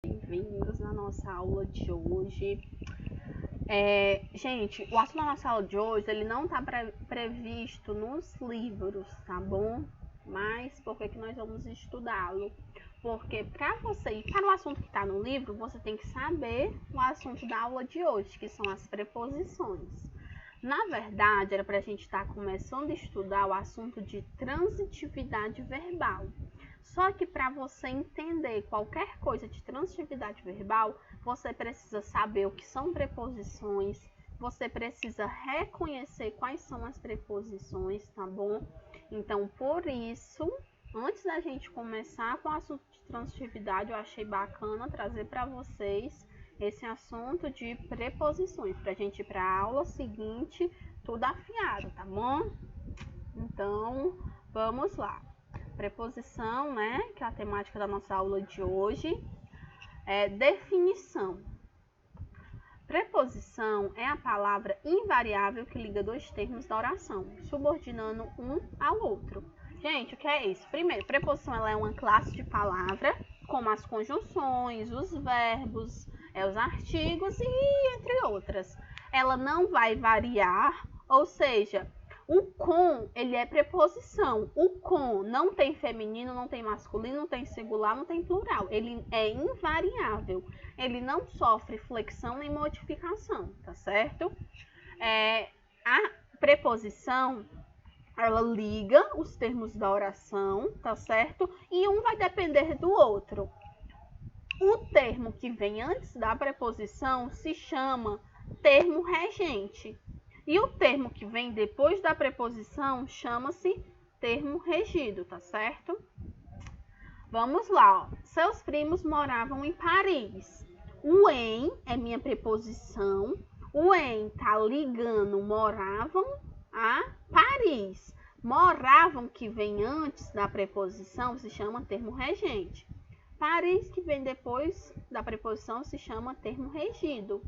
Bem-vindos na nossa aula de hoje. Gente, o assunto da nossa aula de hoje, ele não está previsto nos livros, tá bom? Mas por que nós vamos estudá-lo? Porque para você ir para o assunto que está no livro, você tem que saber o assunto da aula de hoje, que são as preposições. Na verdade, era para a gente estar começando a estudar o assunto de transitividade verbal. Só que para você entender qualquer coisa de transitividade verbal, você precisa saber o que são preposições, você precisa reconhecer quais são as preposições, tá bom? Então, por isso, antes da gente começar com o assunto de transitividade, eu achei bacana trazer para vocês esse assunto de preposições, para a gente ir para a aula seguinte tudo afiado, tá bom? Então, vamos lá. Preposição, né, que é a temática da nossa aula de hoje. Definição. Preposição é a palavra invariável que liga dois termos da oração, subordinando um ao outro. Gente, o que é isso? Primeiro, preposição ela é uma classe de palavra, como as conjunções, os verbos, os artigos e entre outras. Ela não vai variar, ou seja, o com, ele é preposição. O com não tem feminino, não tem masculino, não tem singular, não tem plural. Ele é invariável. Ele não sofre flexão nem modificação, tá certo? A preposição, ela liga os termos da oração, tá certo? E um vai depender do outro. O termo que vem antes da preposição se chama termo regente. E o termo que vem depois da preposição chama-se termo regido, tá certo? Vamos lá, ó. Seus primos moravam em Paris. O em é minha preposição. O em tá ligando moravam a Paris. Moravam, que vem antes da preposição, se chama termo regente. Paris, que vem depois da preposição, se chama termo regido.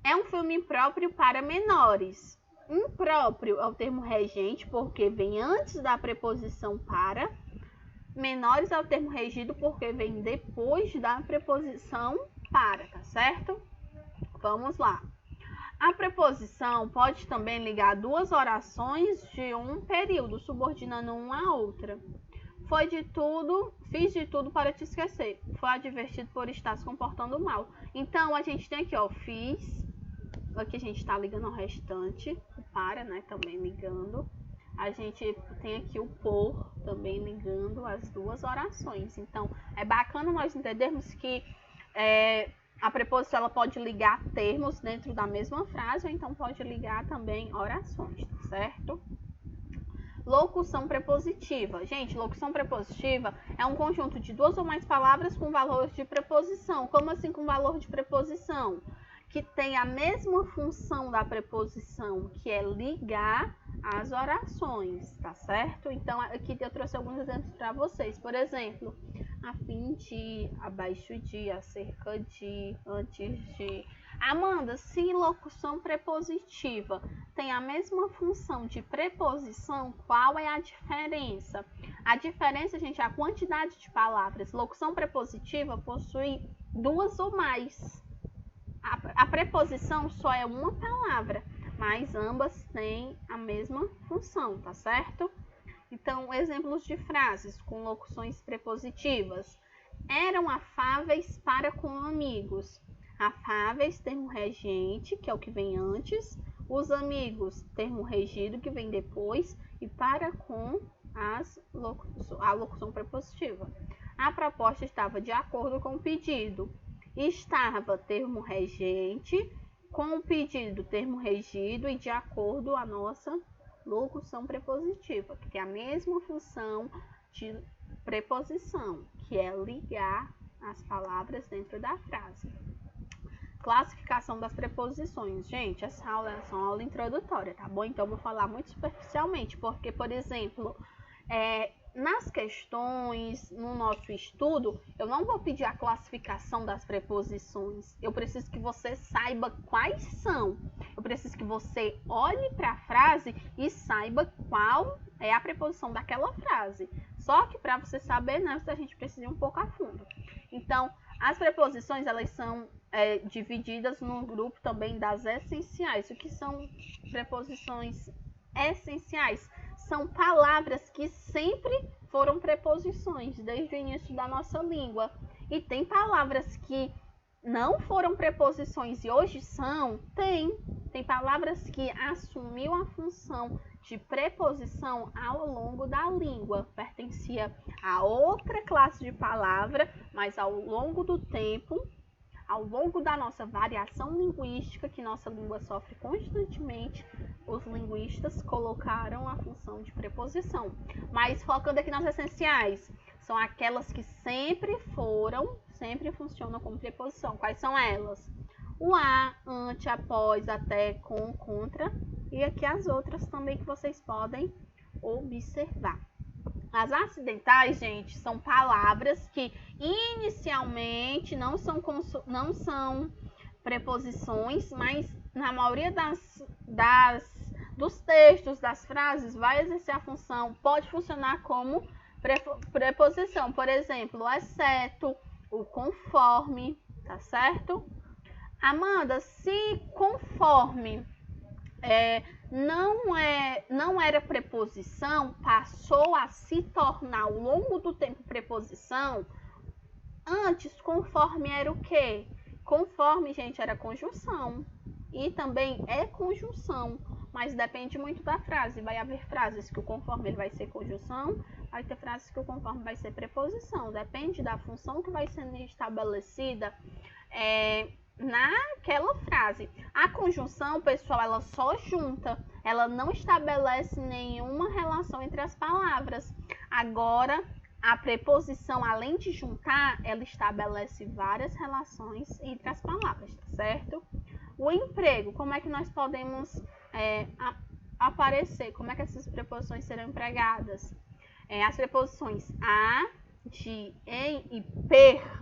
É um filme impróprio para menores. Impróprio é o termo regente, porque vem antes da preposição para. Menores é o termo regido, porque vem depois da preposição para, tá certo? Vamos lá. A preposição pode também ligar duas orações de um período, subordinando uma à outra. Fiz de tudo para te esquecer. Foi advertido por estar se comportando mal. Então, a gente tem aqui, ó, fiz. Aqui a gente está ligando ao restante. O para, né, também ligando. A gente tem aqui o por, também ligando as duas orações. Então, é bacana nós entendermos que a preposição ela pode ligar termos dentro da mesma frase, ou então pode ligar também orações, tá certo? Locução prepositiva. Gente, locução prepositiva é um conjunto de duas ou mais palavras com valores de preposição. Como assim com valor de preposição? Que tem a mesma função da preposição, que é ligar as orações, tá certo? Então, aqui eu trouxe alguns exemplos para vocês. Por exemplo, a fim de, abaixo de, acerca de, antes de. Amanda, se locução prepositiva tem a mesma função de preposição, qual é a diferença? A diferença, gente, é a quantidade de palavras. Locução prepositiva possui duas ou mais. A preposição só é uma palavra, mas ambas têm a mesma função, tá certo? Então, exemplos de frases com locuções prepositivas. Eram afáveis para com amigos. Afáveis, termo regente, que é o que vem antes. Os amigos, termo regido, que vem depois. E para com a locução prepositiva. A proposta estava de acordo com o pedido. Estava, termo regente. Com o pedido, termo regido. E de acordo, a nossa locução prepositiva, que tem a mesma função de preposição, que é ligar as palavras dentro da frase. Classificação das preposições. Gente, essa aula é só uma aula introdutória, tá bom? Então, eu vou falar muito superficialmente, porque, por exemplo, nas questões, no nosso estudo, eu não vou pedir a classificação das preposições. Eu preciso que você saiba quais são. Eu preciso que você olhe para a frase e saiba qual é a preposição daquela frase. Só que para você saber, né, a gente precisa ir um pouco a fundo. Então, As preposições, elas são divididas no grupo também das essenciais. O que são preposições essenciais? São palavras que sempre foram preposições, desde o início da nossa língua. E tem palavras que não foram preposições e hoje são? Tem palavras que assumiu a função de preposição ao longo da língua. Pertencia a outra classe de palavra, mas ao longo do tempo, ao longo da nossa variação linguística, que nossa língua sofre constantemente, os linguistas colocaram a função de preposição. Mas focando aqui nas essenciais, são aquelas que sempre funcionam como preposição. Quais são elas? O a, ante, após, até, com, contra. E aqui as outras também que vocês podem observar. As acidentais, gente, são palavras que inicialmente não são preposições, mas na maioria dos textos, das frases, vai exercer a função, pode funcionar como preposição. Por exemplo, o exceto, o conforme, tá certo? Amanda, se conforme não era preposição, passou a se tornar ao longo do tempo preposição. Antes, conforme era o quê? Conforme, gente, era conjunção. E também é conjunção, mas depende muito da frase. Vai haver frases que o conforme ele vai ser conjunção, vai ter frases que o conforme vai ser preposição. Depende da função que vai sendo estabelecida naquela frase. A conjunção, pessoal, ela só junta, ela não estabelece nenhuma relação entre as palavras. Agora, a preposição, além de juntar, ela estabelece várias relações entre as palavras, tá certo? O emprego, como é que nós podemos aparecer? Como é que essas preposições serão empregadas? As preposições a, de, em e per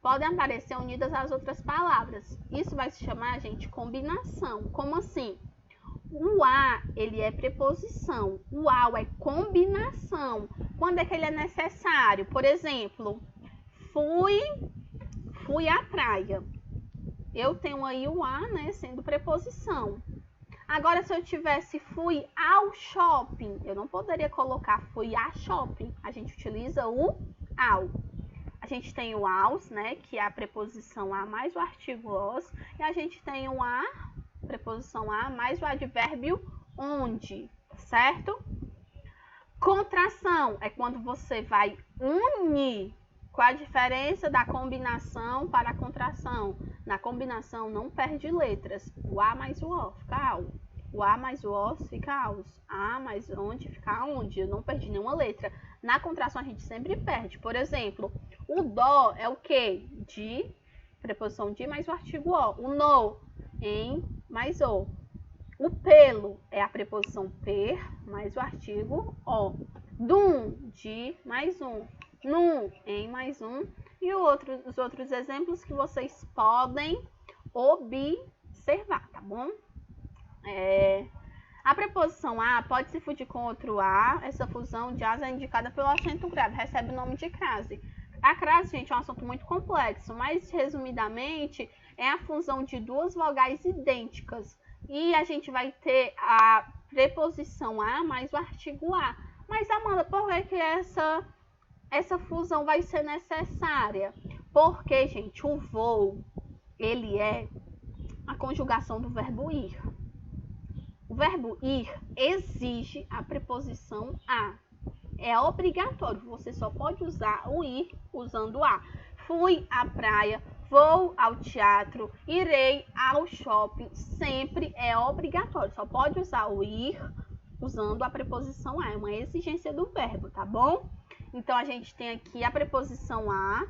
podem aparecer unidas às outras palavras. Isso vai se chamar, gente, combinação. Como assim? O a, ele é preposição. O ao é combinação. Quando é que ele é necessário? Por exemplo, fui à praia. Eu tenho aí o a, né, sendo preposição. Agora, se eu tivesse fui ao shopping, eu não poderia colocar fui a shopping. A gente utiliza o ao. A gente tem o aos, né, que é a preposição a mais o artigo os, e a gente tem o a, preposição a mais o advérbio onde, certo? Contração é quando você vai unir. Qual a diferença da combinação para a contração? Na combinação não perde letras. O a mais o o fica ao. O a mais o os fica aos. A mais onde fica onde. Eu não perdi nenhuma letra. Na contração a gente sempre perde. Por exemplo, o dó é o quê? De, preposição de mais o artigo o. O no, em mais o. O pelo é a preposição per mais o artigo o. Dum, de mais um. Num, em mais um. E os outros exemplos que vocês podem observar, tá bom? A preposição a pode se fundir com outro a. Essa fusão de as é indicada pelo acento grave, recebe o nome de crase. A crase, gente, é um assunto muito complexo, mas resumidamente é a fusão de duas vogais idênticas. E a gente vai ter a preposição a mais o artigo a. Mas, Amanda, por que essa fusão vai ser necessária? Porque, gente, o vou, ele é a conjugação do verbo ir. O verbo ir exige a preposição a. É obrigatório, você só pode usar o ir usando a. Fui à praia, vou ao teatro, irei ao shopping, sempre é obrigatório. Só pode usar o ir usando a preposição a, é uma exigência do verbo, tá bom? Então, a gente tem aqui a preposição a,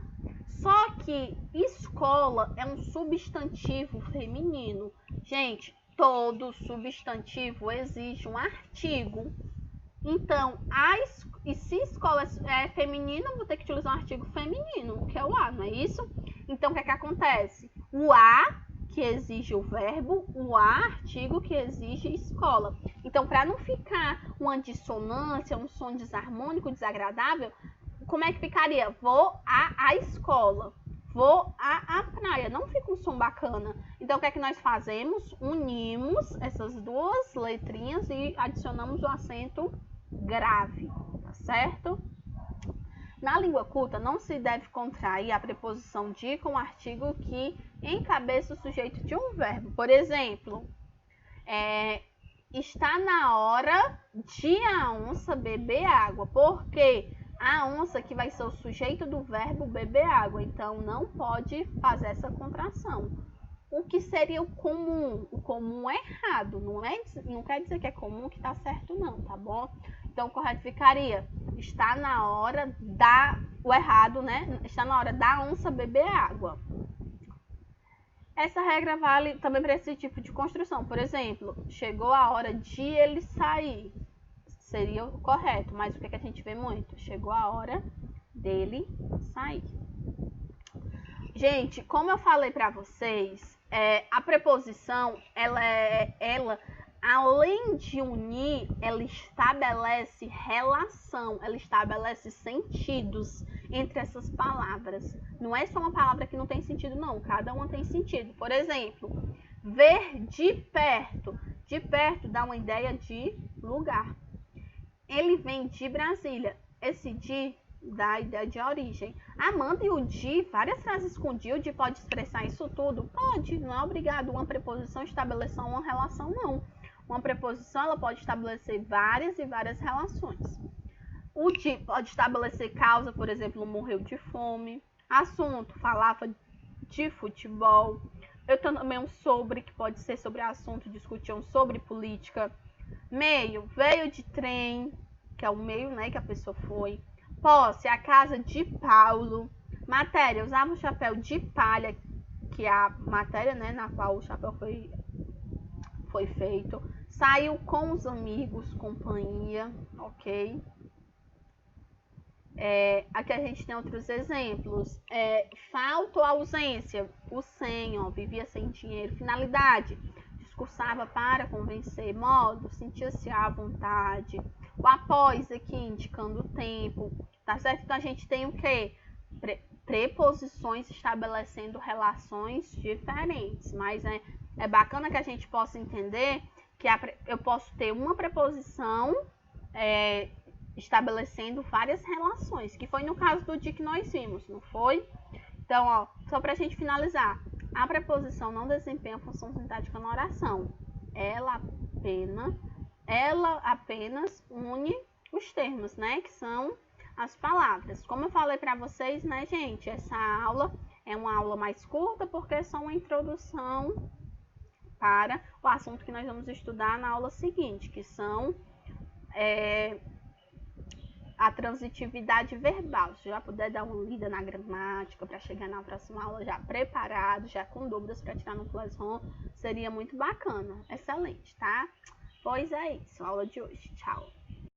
só que escola é um substantivo feminino. Gente, todo substantivo exige um artigo. Então, e se escola é feminina, eu vou ter que utilizar um artigo feminino, que é o a, não é isso? Então, o que é que acontece? O a, que exige o verbo, o a, artigo, que exige escola. Então, para não ficar uma dissonância, um som desarmônico, desagradável, como é que ficaria? Vou à escola. vou à praia. Não fica um som bacana. Então, o que é que nós fazemos? Unimos essas duas letrinhas e adicionamos o acento grave, tá certo? Na língua culta, não se deve contrair a preposição de com o artigo que encabeça o sujeito de um verbo. Por exemplo, está na hora de a onça beber água. Por quê? A onça que vai ser o sujeito do verbo beber água. Então, não pode fazer essa contração. O que seria o comum? O comum é errado. Não quer dizer que é comum que está certo, não, tá bom? Então, o correto ficaria: está na hora da... O errado, né? Está na hora da onça beber água. Essa regra vale também para esse tipo de construção. Por exemplo, chegou a hora de ele sair. Seria o correto, mas o que a gente vê muito? Chegou a hora dele sair. Gente, como eu falei para vocês, a preposição, ela, além de unir, ela estabelece relação, ela estabelece sentidos entre essas palavras. Não é só uma palavra que não tem sentido, não. Cada uma tem sentido. Por exemplo, ver de perto. De perto dá uma ideia de lugar. Ele vem de Brasília. Esse de dá a ideia de origem. Amanda e o de, várias frases com de, o de pode expressar isso tudo? Pode, não é obrigado uma preposição estabelecer uma relação, não. Uma preposição, ela pode estabelecer várias e várias relações. O de pode estabelecer causa, por exemplo, morreu de fome. Assunto, falava de futebol. Eu tenho também um sobre, que pode ser sobre assunto, discutiam sobre política. Meio, veio de trem, que é o meio, né, que a pessoa foi. Posse, a casa de Paulo. Matéria, usava o chapéu de palha, que é a matéria, né, na qual o chapéu foi feito. Saiu com os amigos, companhia, ok? Aqui a gente tem outros exemplos. Falta ou ausência, o sem, ó, vivia sem dinheiro. Finalidade, discursava para convencer. Modo, sentia-se à vontade. O após aqui indicando o tempo, tá certo? Então a gente tem o quê? Preposições estabelecendo relações diferentes, mas é bacana que a gente possa entender que eu posso ter uma preposição estabelecendo várias relações, que foi no caso do de que nós vimos, não foi? Então, ó, só pra gente finalizar, a preposição não desempenha função sintática na oração. Ela apenas une os termos, né, que são as palavras. Como eu falei para vocês, né, gente, essa aula é uma aula mais curta porque é só uma introdução para o assunto que nós vamos estudar na aula seguinte, que são a transitividade verbal. Se já puder dar uma lida na gramática para chegar na próxima aula já preparado, já com dúvidas para tirar no Classroom, seria muito bacana. Excelente, tá? Pois é isso, a aula de hoje. Tchau!